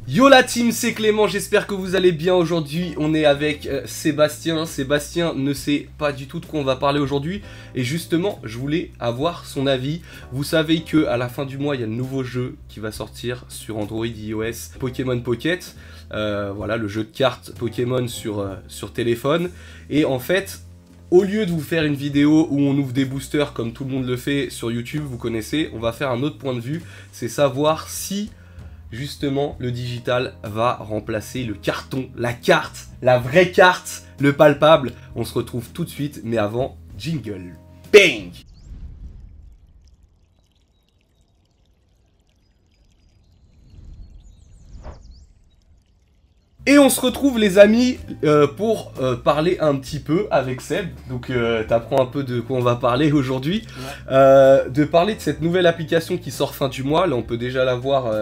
Yo la team, c'est Clément, j'espère que vous allez bien. Aujourd'hui on est avec Sébastien. Sébastien ne sait pas du tout de quoi on va parler aujourd'hui. Et justement je voulais avoir son avis. Vous savez que à la fin du mois il y a le nouveau jeu qui va sortir sur Android iOS, Pokémon Pocket. Voilà, le jeu de cartes Pokémon sur téléphone. Et en fait, au lieu de vous faire une vidéo où on ouvre des boosters comme tout le monde le fait sur YouTube, vous connaissez, on va faire un autre point de vue. C'est savoir si justement le digital va remplacer le carton, la carte, la vraie carte, le palpable. On se retrouve tout de suite, mais avant, jingle. Bang! Et on se retrouve les amis pour parler un petit peu avec Seb. Donc t'apprends un peu de quoi on va parler aujourd'hui. Ouais. De parler de cette nouvelle application qui sort fin du mois. Là on peut déjà la voir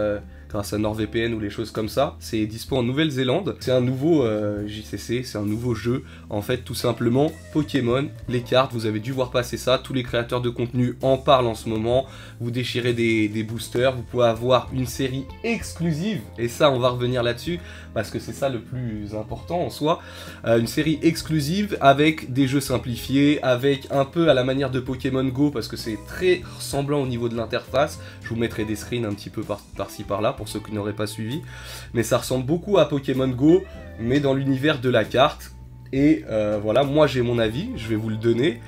grâce à NordVPN ou les choses comme ça. C'est dispo en Nouvelle-Zélande. C'est un nouveau JCC, c'est un nouveau jeu. En fait, tout simplement, Pokémon, les cartes, vous avez dû voir passer ça. Tous les créateurs de contenu en parlent en ce moment. Vous déchirez des boosters, vous pouvez avoir une série exclusive. Et ça, on va revenir là-dessus, parce que c'est ça le plus important en soi. Une série exclusive avec des jeux simplifiés, avec un peu à la manière de Pokémon Go, parce que c'est très ressemblant au niveau de l'interface. Je vous mettrai des screens un petit peu par-ci par-là, pour ceux qui n'auraient pas suivi. Mais ça ressemble beaucoup à Pokémon Go, mais dans l'univers de la carte. Et voilà, moi j'ai mon avis, je vais vous le donner.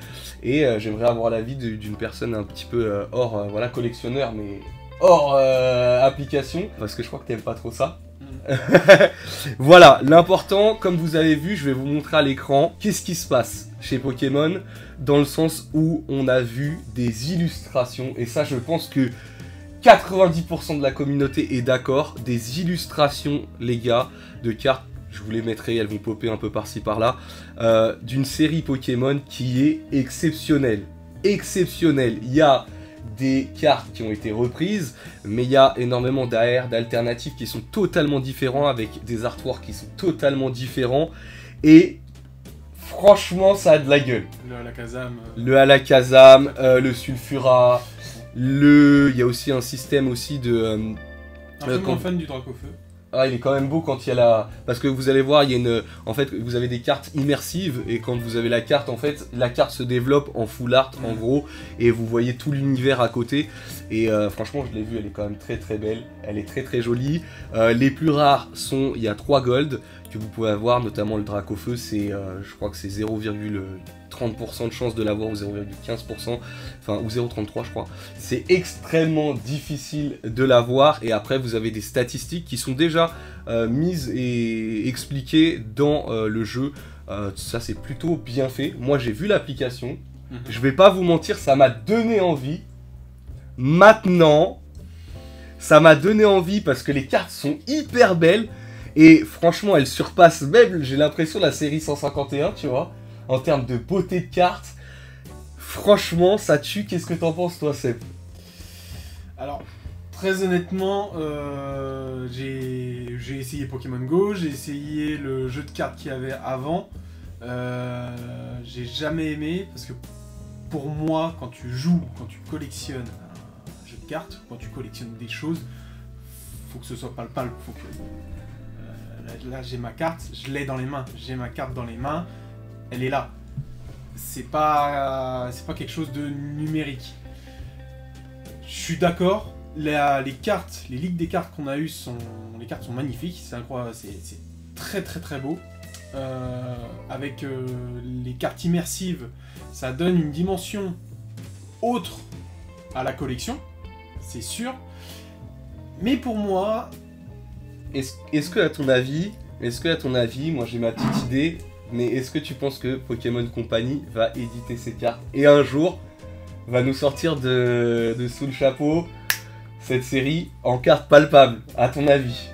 Et j'aimerais avoir l'avis d'une personne un petit peu hors, voilà, collectionneur, mais hors application. Parce que je crois que t'aimes pas trop ça. Voilà, l'important, comme vous avez vu, je vais vous montrer à l'écran qu'est-ce qui se passe chez Pokémon, dans le sens où on a vu des illustrations. Et ça, je pense que 90% de la communauté est d'accord. Des illustrations, les gars, de cartes. Je vous les mettrai, elles vont popper un peu par-ci par-là. D'une série Pokémon qui est exceptionnelle. Exceptionnelle. Il y a des cartes qui ont été reprises, mais il y a énormément d'AR, d'alternatives qui sont totalement différents, avec des artworks qui sont totalement différents. Et franchement, ça a de la gueule. Le Alakazam. Le Alakazam, le Sulfura. Il y a aussi un système aussi de... un peu moins fan du Dracofeu. Ah, il est quand même beau quand il y a la... Parce que vous allez voir, il y a une... En fait, vous avez des cartes immersives, et quand vous avez la carte, en fait, la carte se développe en full art, en gros, et vous voyez tout l'univers à côté. Et franchement, je l'ai vue, elle est quand même très très belle, elle est très très jolie. Les plus rares sont... Il y a 3 gold que vous pouvez avoir, notamment le Dracofeu, c'est... je crois que c'est 0,30% de chance de l'avoir, ou 0,15%, enfin, ou 0,33 je crois. C'est extrêmement difficile de l'avoir, et après vous avez des statistiques qui sont déjà mises et expliquées dans le jeu. Ça c'est plutôt bien fait. Moi j'ai vu l'application, je vais pas vous mentir, ça m'a donné envie. Maintenant, ça m'a donné envie parce que les cartes sont hyper belles, et franchement elles surpassent même, j'ai l'impression, la série 151, tu vois. En termes de beauté de carte, franchement, ça tue. Qu'est-ce que t'en penses, toi, Seb? Alors, très honnêtement, j'ai essayé Pokémon Go, j'ai essayé le jeu de cartes qu'il y avait avant. J'ai jamais aimé, parce que pour moi, quand tu joues, quand tu collectionnes un jeu de cartes, quand tu collectionnes des choses, faut que ce soit palpable. Faut que, là, j'ai ma carte, je l'ai dans les mains. J'ai ma carte dans les mains. Elle est là. C'est pas quelque chose de numérique. Je suis d'accord. Les cartes, les ligues des cartes qu'on a eues les cartes sont magnifiques. C'est incroyable. C'est très très très beau. Avec les cartes immersives, ça donne une dimension autre à la collection. C'est sûr. Mais pour moi, est-ce que à ton avis, moi j'ai ma petite idée. Mais est-ce que tu penses que Pokémon Company va éditer ses cartes et un jour va nous sortir de sous le chapeau cette série en cartes palpables, à ton avis?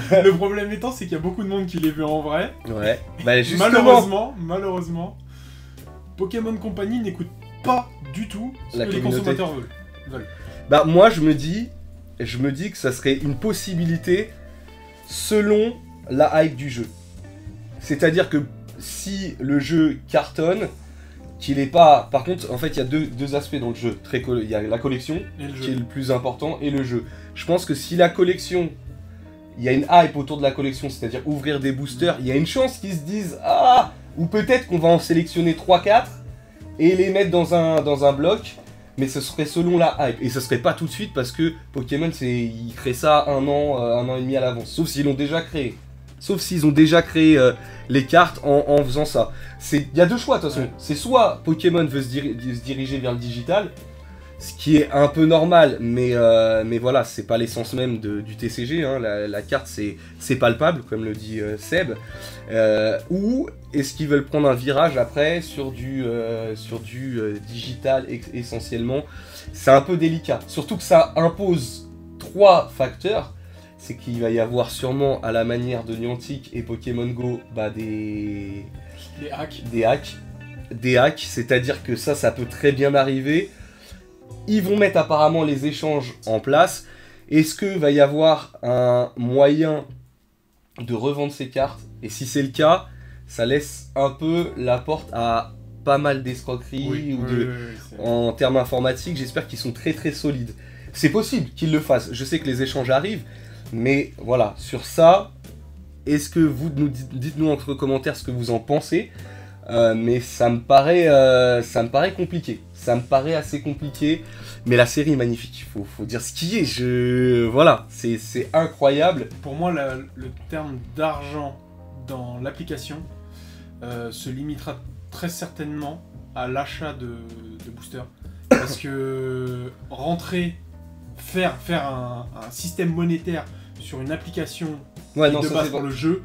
Le problème étant, c'est qu'il y a beaucoup de monde qui les veut en vrai. Ouais, bah justement. Malheureusement, Pokémon Company n'écoute pas du tout ce que les consommateurs veulent. Bah moi je me dis que ça serait une possibilité selon la hype du jeu. C'est-à-dire que si le jeu cartonne, qu'il n'est pas... Par contre, en fait, il y a deux aspects dans le jeu. Il y a la collection, qui est le plus important, et le jeu. Je pense que si la collection il y a une hype autour de la collection, c'est-à-dire ouvrir des boosters, il y a une chance qu'ils se disent « Ah !» ou peut-être qu'on va en sélectionner 3-4 et les mettre dans un bloc, mais ce serait selon la hype. Et ce serait pas tout de suite parce que Pokémon, ils créent ça un an et demi à l'avance, sauf s'ils l'ont déjà créé. Sauf s'ils ont déjà créé les cartes en faisant ça. Il y a deux choix de toute façon. Ouais. C'est soit Pokémon veut se diriger vers le digital, ce qui est un peu normal, mais voilà, c'est pas l'essence même du TCG. Hein. La carte, c'est palpable, comme le dit Seb. Ou est-ce qu'ils veulent prendre un virage après sur du digital essentiellement? C'est un peu délicat. Surtout que ça impose 3 facteurs. C'est qu'il va y avoir sûrement, à la manière de Niantic et Pokémon Go, des hacks. Des hacks, c'est-à-dire que ça peut très bien arriver. Ils vont mettre apparemment les échanges en place. Est-ce qu'il va y avoir un moyen de revendre ces cartes? Et si c'est le cas, ça laisse un peu la porte à pas mal d'escroqueries en termes informatiques. J'espère qu'ils sont très très solides. C'est possible qu'ils le fassent. Je sais que les échanges arrivent. Mais voilà, sur ça, est-ce que vous dites-nous entre commentaires ce que vous en pensez, mais ça me paraît compliqué. Ça me paraît assez compliqué, mais la série est magnifique. Faut dire ce qui est. Voilà, c'est incroyable. Pour moi, le terme d'argent dans l'application se limitera très certainement à l'achat de boosters, parce que faire un système monétaire sur une application de base pour le jeu,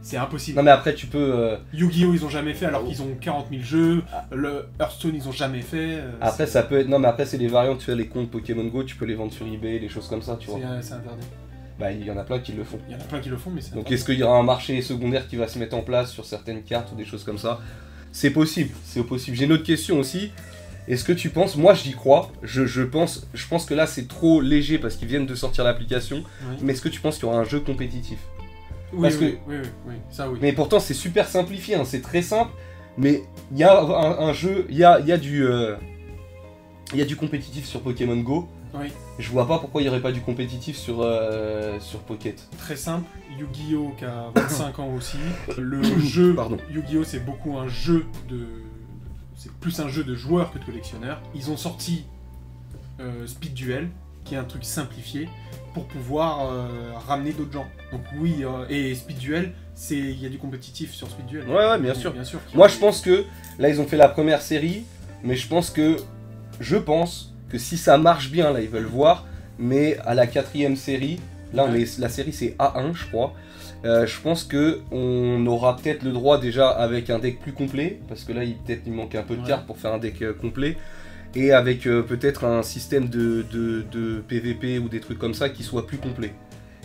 c'est impossible. Non mais après tu peux... Yu-Gi-Oh! Ils ont jamais fait alors qu'ils ont 40 000 jeux, le Hearthstone ils ont jamais fait... Après ça peut être... Non mais après c'est des variantes, tu vois, les comptes Pokémon Go, tu peux les vendre sur eBay, des choses comme ça, tu vois. C'est interdit. Bah il y en a plein qui le font. Il y en a plein qui le font, mais c'est donc est-ce qu'il y aura un marché secondaire qui va se mettre en place sur certaines cartes ou des choses comme ça? C'est possible, c'est possible. J'ai une autre question aussi. Est-ce que tu penses, moi j'y crois, je pense que là c'est trop léger parce qu'ils viennent de sortir l'application, mais est-ce que tu penses qu'il y aura un jeu compétitif? Oui, ça oui. Mais pourtant c'est super simplifié, hein, c'est très simple, mais il y a un jeu, il y a du compétitif sur Pokémon Go. Oui. Je vois pas pourquoi il n'y aurait pas du compétitif sur Pocket. Très simple, Yu-Gi-Oh! Qui a 25 ans aussi. Le jeu Yu-Gi-Oh! C'est beaucoup un jeu c'est plus un jeu de joueurs que de collectionneurs. Ils ont sorti Speed Duel, qui est un truc simplifié, pour pouvoir ramener d'autres gens. Donc oui, et Speed Duel, il y a du compétitif sur Speed Duel. Ouais, bien sûr. Moi je pense que, là ils ont fait la première série, mais je pense que si ça marche bien, là ils veulent voir, mais à la 4e série, là la série c'est A1 je crois, je pense qu'on aura peut-être le droit déjà avec un deck plus complet, parce que là peut-être il manque un peu de cartes pour faire un deck complet, et avec peut-être un système de PVP ou des trucs comme ça qui soit plus complet.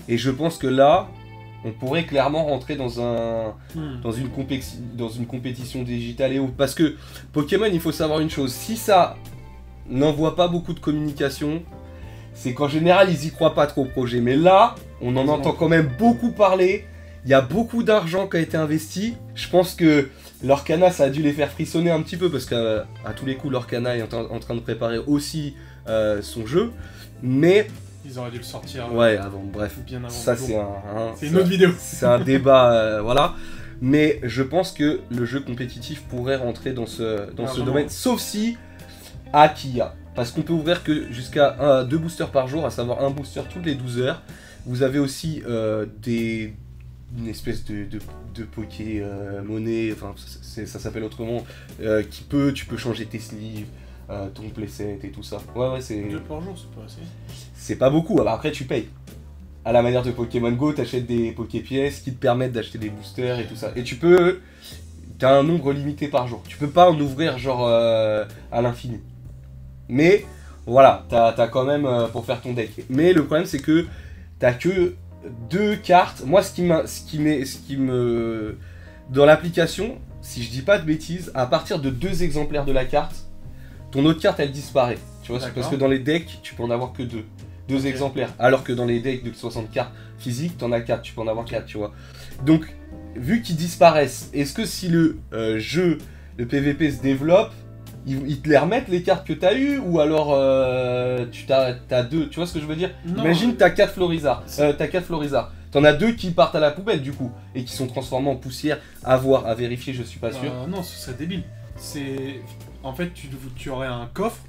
Et je pense que là, on pourrait clairement rentrer dans une compétition digitale et autres. Parce que Pokémon, il faut savoir une chose, si ça n'envoie pas beaucoup de communication, c'est qu'en général, ils y croient pas trop au projet. Mais là, on en entend quand même beaucoup parler. Il y a beaucoup d'argent qui a été investi. Je pense que Lorcana, ça a dû les faire frissonner un petit peu parce qu'à tous les coups, Lorcana est en train de préparer aussi son jeu. Mais... ils auraient dû le sortir avant, bref. Bien avant. Ça, c'est une autre vidéo. C'est un débat, voilà. Mais je pense que le jeu compétitif pourrait rentrer dans ce domaine. Sauf si Akia. Parce qu'on peut ouvrir que jusqu'à 2 boosters par jour, à savoir un booster toutes les 12 heures. Vous avez aussi une espèce de Poké-monnaie, enfin ça s'appelle autrement, tu peux changer tes sleeves, ton playset et tout ça. Ouais, c'est... 2 par jour, c'est pas assez. C'est pas beaucoup, alors après tu payes. À la manière de Pokémon Go, t'achètes des Poké-pièces qui te permettent d'acheter des boosters et tout ça. Et t'as un nombre limité par jour. Tu peux pas en ouvrir genre à l'infini. Mais voilà, t'as quand même pour faire ton deck. Mais le problème c'est que t'as que 2 cartes. Moi ce qui me dans l'application, si je dis pas de bêtises, à partir de 2 exemplaires de la carte, ton autre carte elle disparaît. Tu vois, c'est parce que dans les decks, tu peux en avoir que 2 exemplaires. Alors que dans les decks de 60 cartes physiques, t'en as 4, tu peux en avoir 4, tu vois. Donc, vu qu'ils disparaissent, est-ce que si le PVP se développe, ils te les remettent les cartes que t'as eues, ou alors t'as 2, tu vois ce que je veux dire? Non. Imagine t'as 4 Florizards, T'en as 2 qui partent à la poubelle du coup, et qui sont transformés en poussière, à voir, à vérifier, je suis pas sûr. Non, ce serait débile. En fait, tu aurais un coffre.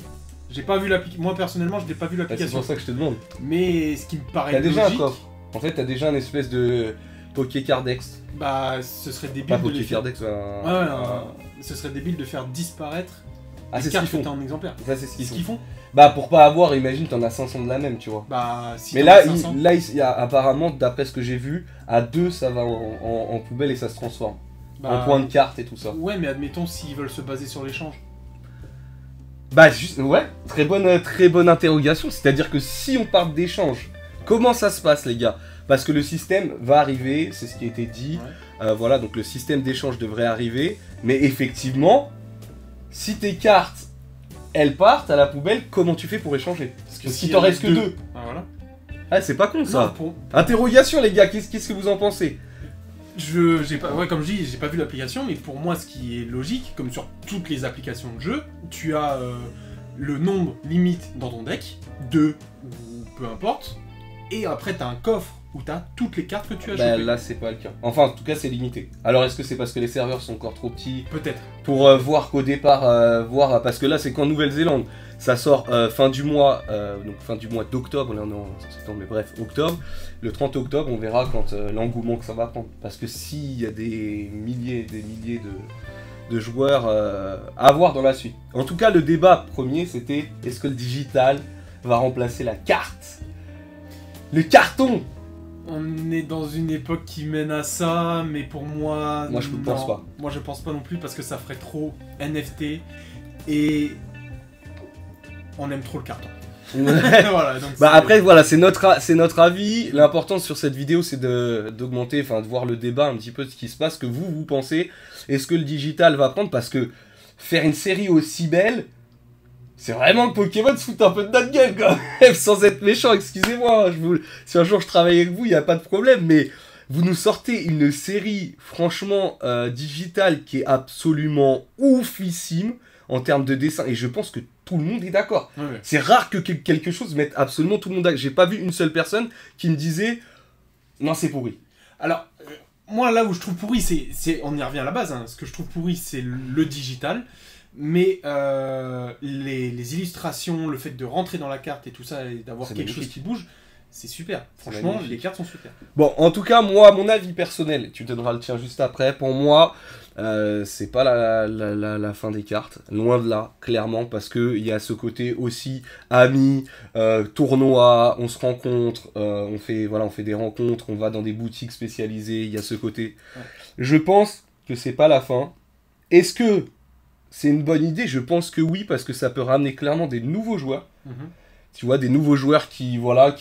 J'ai pas vu l'application. Moi personnellement, je n'ai pas vu Bah, l'application. c'est pour ça que je te demande. Mais ce qui me paraît T'as déjà un logique, coffre. En fait, t'as déjà une espèce de Pokécardex. bah, ce serait débile Pas de les faire. Pokécardex, Ce serait débile de faire disparaître Ah, les c'est ce cartes qu'ils que font. t'as en exemplaire. Ça, c'est ce C'est qu'ils ce font. qu'ils font. Bah, pour pas avoir, imagine, t'en as 500 de la même, tu vois. Bah, si Mais t'en là, as 500, il y a apparemment, d'après ce que j'ai vu, à 2, ça va en poubelle et ça se transforme. bah, En point de carte et tout ça. Ouais, mais admettons s'ils veulent se baser sur l'échange. Bah, juste, ouais, très bonne interrogation. C'est-à-dire que si on parle d'échange, comment ça se passe, les gars? Parce que le système va arriver, c'est ce qui a été dit. Ouais. Voilà, donc le système d'échange devrait arriver. Mais effectivement, si tes cartes, elles partent à la poubelle, comment tu fais pour échanger? Parce s'il qu'il y t'en en a reste que 2. Ah, voilà. Ah, c'est pas con ça. Non, Interrogation, les gars, qu'est-ce que vous en pensez? j'ai pas, ouais, comme je dis, j'ai pas vu l'application, mais pour moi, ce qui est logique, comme sur toutes les applications de jeu, tu as le nombre limite dans ton deck, 2 ou peu importe, et après t'as un coffre où t'as toutes les cartes que tu as Bah chopées. là, c'est pas le cas. Enfin, en tout cas, c'est limité. Alors, est-ce que c'est parce que les serveurs sont encore trop petits Peut-être. pour voir qu'au départ, parce que là, c'est qu'en Nouvelle-Zélande, ça sort fin du mois, donc fin du mois d'octobre, là on est en septembre, mais bref, octobre. Le 30 octobre, on verra quand l'engouement que ça va prendre. Parce que s'il y a des milliers de joueurs à voir dans la suite. En tout cas, le débat premier, c'était est-ce que le digital va remplacer la carte? Le carton! On est dans une époque qui mène à ça, mais pour moi... Moi, je ne non. pense pas. Moi, je pense pas non plus, parce que ça ferait trop NFT, et on aime trop le carton. Voilà, donc Bah après voilà, c'est notre avis. L'important sur cette vidéo c'est d'augmenter, enfin de voir le débat un petit peu de ce qui se passe, que vous pensez. Est-ce que le digital va prendre? Parce que faire une série aussi belle, c'est vraiment que Pokémon se fout un peu de notre gueule quand même, sans être méchant, excusez-moi. Si un jour je travaille avec vous, il n'y a pas de problème, mais vous nous sortez une série franchement digitale qui est absolument oufissime en termes de dessin, et je pense que tout le monde est d'accord. Ouais. C'est rare que quelque chose mette absolument tout le monde d'accord. J'ai pas vu une seule personne qui me disait non, c'est pourri. Alors, moi, là où je trouve pourri, on y revient à la base, hein. Ce que je trouve pourri, c'est le digital. Mais les illustrations, le fait de rentrer dans la carte et tout ça, et d'avoir quelque chose qui bouge, c'est super. Franchement, magnifique. les cartes sont super. Bon, en tout cas, moi, mon avis personnel, tu donneras le tien juste après. Pour moi, c'est pas la fin des cartes. Loin de là, clairement, parce qu'il y a ce côté aussi amis, tournoi, on se rencontre, on fait des rencontres, on va dans des boutiques spécialisées, il y a ce côté. Ouais. Je pense que c'est pas la fin. Est-ce que c'est une bonne idée? Je pense que oui, parce que ça peut ramener clairement des nouveaux joueurs. Tu vois, des nouveaux joueurs qui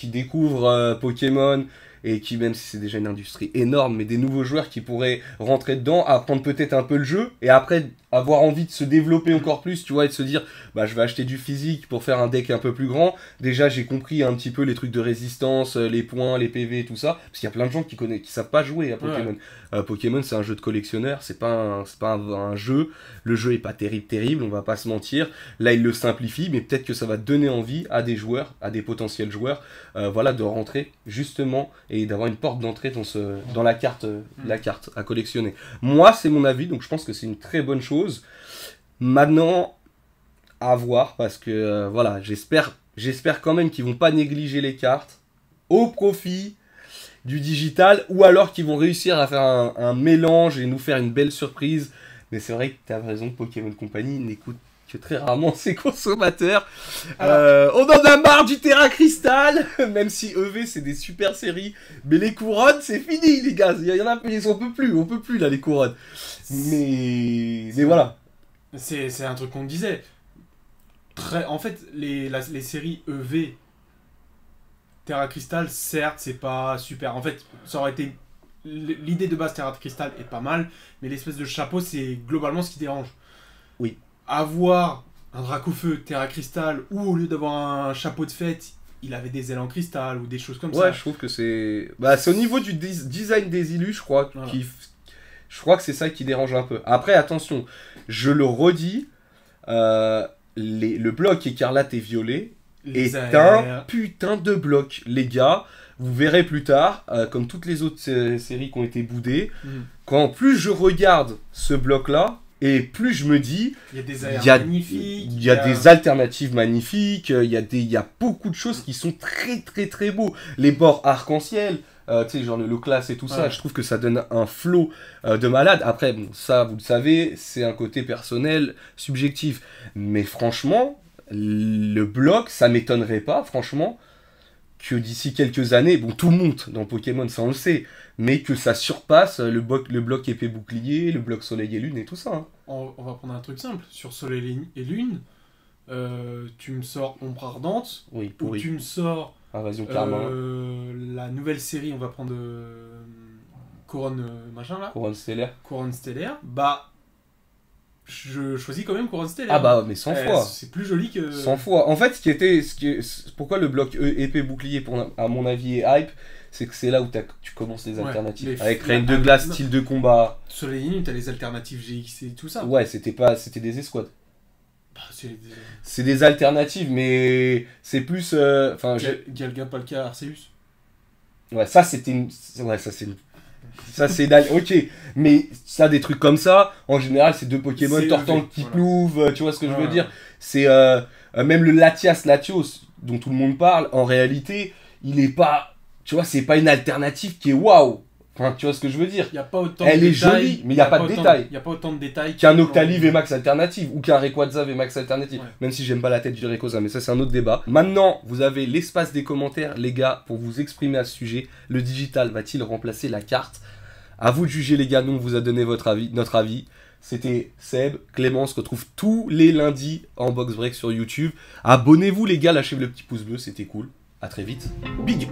découvrent Pokémon, et qui, même si c'est déjà une industrie énorme, mais des nouveaux joueurs qui pourraient rentrer dedans, apprendre peut-être un peu le jeu, et après avoir envie de se développer encore plus, tu vois, et de se dire, bah je vais acheter du physique pour faire un deck un peu plus grand. Déjà, j'ai compris un petit peu les trucs de résistance, les points, les PV, tout ça, parce qu'il y a plein de gens qui savent pas jouer à Pokémon. Ouais. Pokémon, c'est un jeu de collectionneur, c'est pas un jeu. Le jeu est pas terrible, on va pas se mentir. Là, il le simplifie, mais peut-être que ça va donner envie à des joueurs, à des potentiels joueurs, de rentrer justement et d'avoir une porte d'entrée dans la carte à collectionner. Moi, c'est mon avis, donc je pense que c'est une très bonne chose. Maintenant, à voir, parce que j'espère quand même qu'ils vont pas négliger les cartes au profit du digital, ou alors qu'ils vont réussir à faire un mélange et nous faire une belle surprise. Mais c'est vrai que tu as raison, Pokémon Company n'écoute que très rarement ses consommateurs. On en a marre du Terra Crystal, même si EV c'est des super séries, mais les couronnes c'est fini les gars, il y en a plus, on peut plus là les couronnes. Mais voilà. C'est un truc qu'on disait. En fait, les séries EV, Terra Crystal, certes, c'est pas super. En fait, ça aurait été... L'idée de base Terra Crystal est pas mal, mais l'espèce de chapeau, c'est globalement ce qui dérange. Oui. Avoir un Dracofeu Terra Crystal, ou au lieu d'avoir un chapeau de fête, il avait des ailes en cristal, ou des choses comme ça. Ouais, je trouve que c'est... Bah, c'est au niveau du design des illus, je crois, voilà. Je crois que c'est ça qui dérange un peu. Après, attention, je le redis, le bloc écarlate et violet est un putain de bloc, les gars. vous verrez plus tard, comme toutes les autres séries qui ont été boudées, quand plus je regarde ce bloc-là, et plus je me dis, il y a des magnifiques, il y a des alternatives magnifiques, il y a beaucoup de choses qui sont très très très beaux. Les bords arc-en-ciel, tu sais, genre le low class et tout ça, je trouve que ça donne un flow de malade. Après, bon, ça, vous le savez, c'est un côté personnel, subjectif. Mais franchement, le bloc, ça m'étonnerait pas, franchement, que d'ici quelques années, bon, tout monte dans Pokémon, ça on le sait, mais que ça surpasse le bloc épée bouclier, le bloc soleil et lune et tout ça. Hein. On va prendre un truc simple. Sur soleil et lune, tu me sors Ombre Ardente, oui, ou tu me sors Invasion Karma. La nouvelle série, on va prendre Couronne machin là. Couronne stellaire. Couronne stellaire, bah je choisis quand même Couronne stellaire. Ah bah mais 100 fois. C'est plus joli que... 100 fois. En fait, pourquoi le bloc épée bouclier, à mon avis, est hype, c'est que c'est là où tu commences les alternatives. Avec Reine de Glace, style de combat. Soleil et lune, t'as les alternatives GX et tout ça. Ouais, c'était des escouades. Bah, c'est des alternatives, mais c'est plus... Galga, Palkia, Arceus. Ouais, ça c'était une... Ouais, ça c'est une... Ça c'est ok, mais ça des trucs comme ça, en général c'est deux Pokémon, Tortank qui plouvent, tu vois ce que je veux dire. C'est même le Latios dont tout le monde parle, en réalité, il est pas, tu vois, c'est pas une alternative qui est waouh. Enfin, tu vois ce que je veux dire. Y a pas autant Elle de est détails, jolie, mais il n'y a pas de détails. Il n'y a pas autant de détails qu'un Octalive et Max Alternative, ou qu'un Rayquaza et Max Alternative. Ouais. Même si j'aime pas la tête du Rayquaza, mais ça c'est un autre débat. Maintenant, vous avez l'espace des commentaires, les gars, pour vous exprimer à ce sujet. Le digital va-t-il remplacer la carte? À vous de juger, les gars, nous on vous a donné notre avis. C'était Seb, Clément, on se retrouve tous les lundis en box break sur YouTube. Abonnez-vous les gars, lâchez le petit pouce bleu, c'était cool. À très vite. Big up.